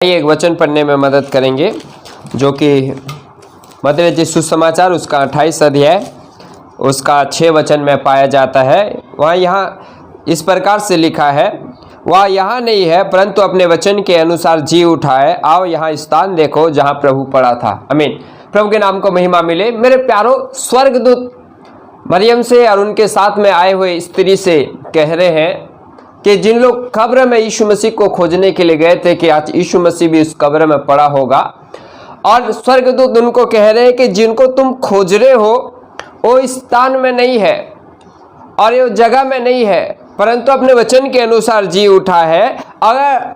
एक वचन पढ़ने में मदद करेंगे जो कि मत्ती रचित सुसमाचार उसका 28 अध्याय उसका 6 वचन में पाया जाता है। वहाँ यहाँ इस प्रकार से लिखा है, वह यहाँ नहीं है परंतु अपने वचन के अनुसार जी उठा है। आओ यहाँ स्थान देखो जहाँ प्रभु पड़ा था। आमीन। प्रभु के नाम को महिमा मिले। मेरे प्यारो, स्वर्गदूत मरियम से और उनके साथ में आए हुए स्त्री से कह रहे हैं कि जिन लोग कब्र में यीशु मसीह को खोजने के लिए गए थे कि आज यीशु मसीह भी उस कब्र में पड़ा होगा, और स्वर्गदूत उनको कह रहे हैं कि जिनको तुम खोज रहे हो वो स्थान में नहीं है और ये जगह में नहीं है, परंतु अपने वचन के अनुसार जी उठा है।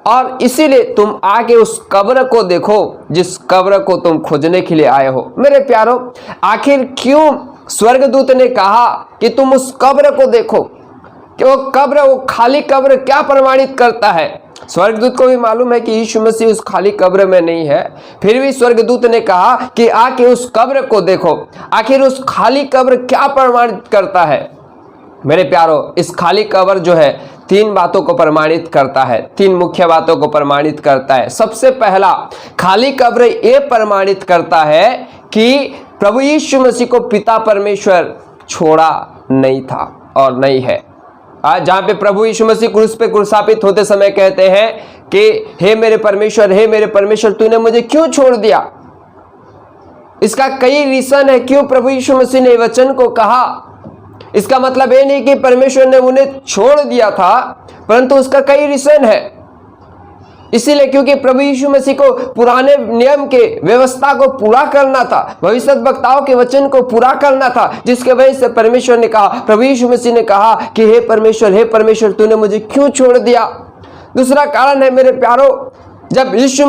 और इसीलिए तुम आके उस कब्र को देखो जिस कब्र को तुम खोजने के लिए आए हो। मेरे प्यारो, आखिर क्यों स्वर्गदूत ने कहा कि तुम उस कब्र को देखो? कि वो कब्र, वो खाली कब्र क्या प्रमाणित करता है? स्वर्गदूत को भी मालूम है कि यीशु मसीह उस खाली कब्र में नहीं है, फिर भी स्वर्गदूत ने कहा कि आके उस कब्र को देखो। आखिर उस खाली कब्र क्या प्रमाणित करता है? मेरे प्यारो, इस खाली कब्र जो है 3 बातों को प्रमाणित करता है, 3 मुख्य बातों को प्रमाणित करता है। सबसे पहला, खाली कब्र ये प्रमाणित करता है कि प्रभु यीशु मसीह को पिता परमेश्वर छोड़ा नहीं था और नहीं है। आज जहाँ पे प्रभु यीशु मसीह क्रूस पे क्रूसापित होते समय कहते हैं कि हे मेरे परमेश्वर, तूने मुझे क्यों छोड़ दिया? इसका कई रीजन है क्यों प्रभु यीशु मसीह ने वचन को कहा। इसका मतलब ये नहीं कि परमेश्वर ने उन्हें छोड़ दिया था, परंतु उसका कई रीजन है। इसीलिए क्योंकि प्रभु यीशु मसीह को पुराने नियम के व्यवस्था को पूरा करना था, भविष्य वक्ताओं के वचन को पूरा करना था, जिसके वजह से परमेश्वर ने कहा, प्रभु यीशु मसीह ने कहा कि हे परमेश्वर, तूने मुझे क्यों छोड़ दिया? दूसरा कारण है मेरे प्यारो, जब यीशु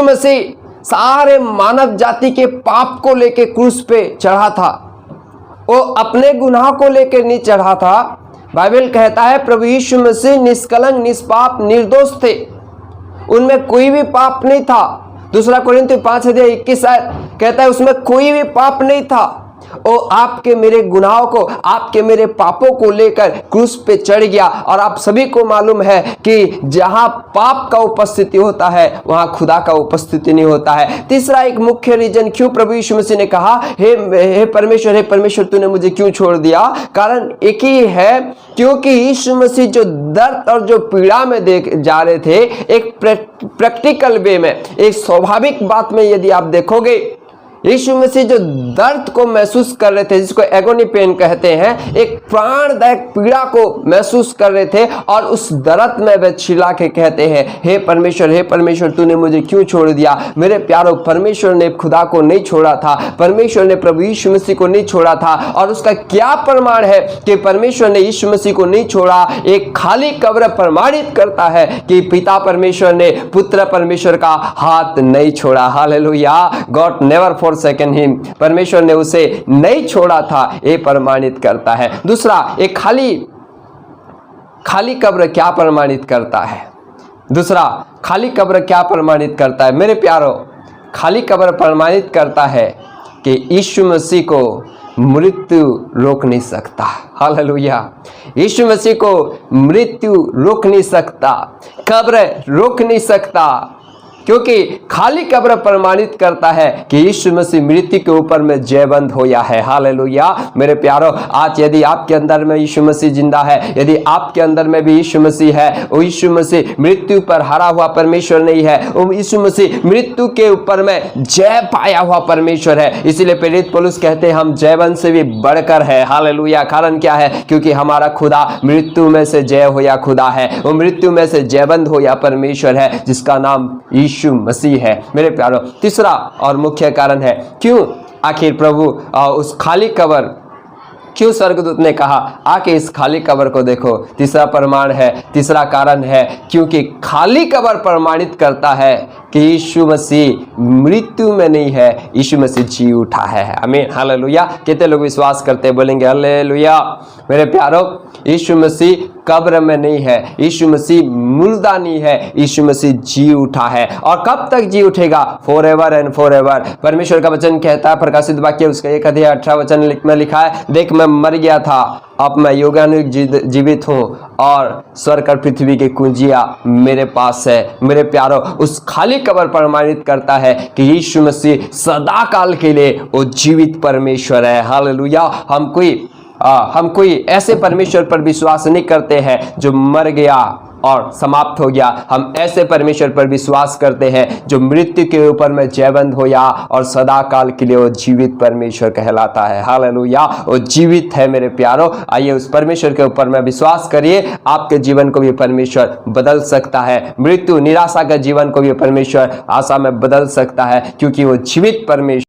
मसीह सारे मानव जाति के पाप को लेके क्रूस पे चढ़ा था, वो अपने गुनाह को लेकर नहीं चढ़ा था। बाइबल कहता है प्रभु यीशु मसीह निष्कलंक, निष्पाप, निर्दोष थे, उनमें कोई भी पाप नहीं था। दूसरा कोरिन्थियों 5 अध्याय 21 कहता है उसमें कोई भी पाप नहीं था। वो आपके मेरे गुनाहों को, आपके मेरे पापों को लेकर क्रूस पे चढ़ गया। और आप सभी को मालूम है कि जहां पाप का उपस्थिति होता है वहां खुदा का उपस्थिति नहीं होता है। तीसरा एक मुख्य रीजन क्यों प्रभु यीशु मसीह ने कहा हे परमेश्वर, तूने मुझे क्यों छोड़ दिया? कारण एक ही है, क्योंकि यीशु मसीह जो दर्द और जो पीड़ा में देख जा रहे थे, एक प्रैक्टिकल वे में, एक स्वाभाविक बात में यदि आप देखोगे, यीशु मसीह जो दर्द को महसूस कर रहे थे, जिसको एगोनी पेन कहते हैं, एक प्राणदायक पीड़ा को महसूस कर रहे थे, और उस दर्द में वे चिल्ला के कहते हैं हे परमेश्वर, तूने मुझे क्यों छोड़ दिया? मेरे प्यारो, परमेश्वर ने खुदा को नहीं छोड़ा था, परमेश्वर ने प्रभु यीशु मसीह को नहीं छोड़ा था। और उसका क्या प्रमाण है कि परमेश्वर ने यीशु मसीह को नहीं छोड़ा? एक खाली कब्र प्रमाणित करता है कि पिता परमेश्वर ने पुत्र परमेश्वर का हाथ नहीं छोड़ा। Hallelujah. God never forsaken him, परमेश्वर ने उसे नहीं छोड़ा था, ये प्रमाणित करता है। दूसरा, एक खाली कब्र क्या प्रमाणित करता है? दूसरा, खाली कब्र क्या प्रमाणित करता है? मेरे प्यारो, खाली कब्र प्रमाणित करता है कि यीशु मसीह को मृत्यु रोक नहीं सकता। हालेलुया। यीशु मसीह को मृत्यु रोक नहीं सकता, कब्र रोक नहीं सकता, क्योंकि खाली कब्र प्रमाणित करता है कि यीशु मसीह मृत्यु के ऊपर में जयवंत होया है। हालेलुया। मेरे प्यारो, आज यदि आपके अंदर में यीशु मसीह जिंदा है, यदि आपके अंदर में भी यीशु मसीह है, वो यीशु मसीह मृत्यु पर हारा हुआ परमेश्वर नहीं है, वो यीशु मसीह मृत्यु के ऊपर में जय पाया हुआ परमेश्वर है। इसीलिए प्रेरित पौलुस कहते हैं हम जयवंत से भी बढ़कर है। हालेलुया। कारण क्या है? क्योंकि हमारा खुदा मृत्यु में से जय होया खुदा है, वो मृत्यु में से जयवंत होया परमेश्वर है, जिसका नाम यीशु मसीह है। मेरे प्यारो, तीसरा और मुख्य कारण है क्यों आखिर प्रभु उस खाली कब्र, क्यों स्वर्गदूत ने कहा आके इस खाली कब्र को देखो? तीसरा कारण है क्योंकि खाली कब्र प्रमाणित करता है कि यीशु मसीह मृत्यु में नहीं है, यीशु मसीह जी उठा है। आमीन। हालेलुया। कितने लोग विश्वास करते हैं? बोलेंगे हालेलुया। मेरे प्यारो, यीशु मसीह कब्र में नहीं है। यीशु मसीह मुर्दा नहीं है, यीशु मसीह जी उठा है। और कब तक जी उठेगा? Forever and forever. परमेश्वर का वचन कहता है, प्रकाशित वाक्य उसका 1:18 में लिखा है, देख मैं मर गया था, अब मैं युगानुयुग जीवित हूँ और स्वर्ग और पृथ्वी की कुंजियां मेरे पास है। मेरे प्यारो, उस खाली कब्र प्रमाणित करता है कि यीशु मसीह सदा काल के लिए वो जीवित परमेश्वर है। हालेलुया। हम कोई ऐसे परमेश्वर पर विश्वास नहीं करते हैं जो मर गया और समाप्त हो गया। हम ऐसे परमेश्वर पर विश्वास करते हैं जो मृत्यु के ऊपर में जयवंत होया और सदा काल के लिए वो जीवित परमेश्वर कहलाता है। हालेलुया। वो जीवित है मेरे प्यारो। आइए उस परमेश्वर के ऊपर में विश्वास करिए। आपके जीवन को भी परमेश्वर बदल सकता है। मृत्यु निराशा के जीवन को भी परमेश्वर आशा में बदल सकता है, क्योंकि वो जीवित परमेश्वर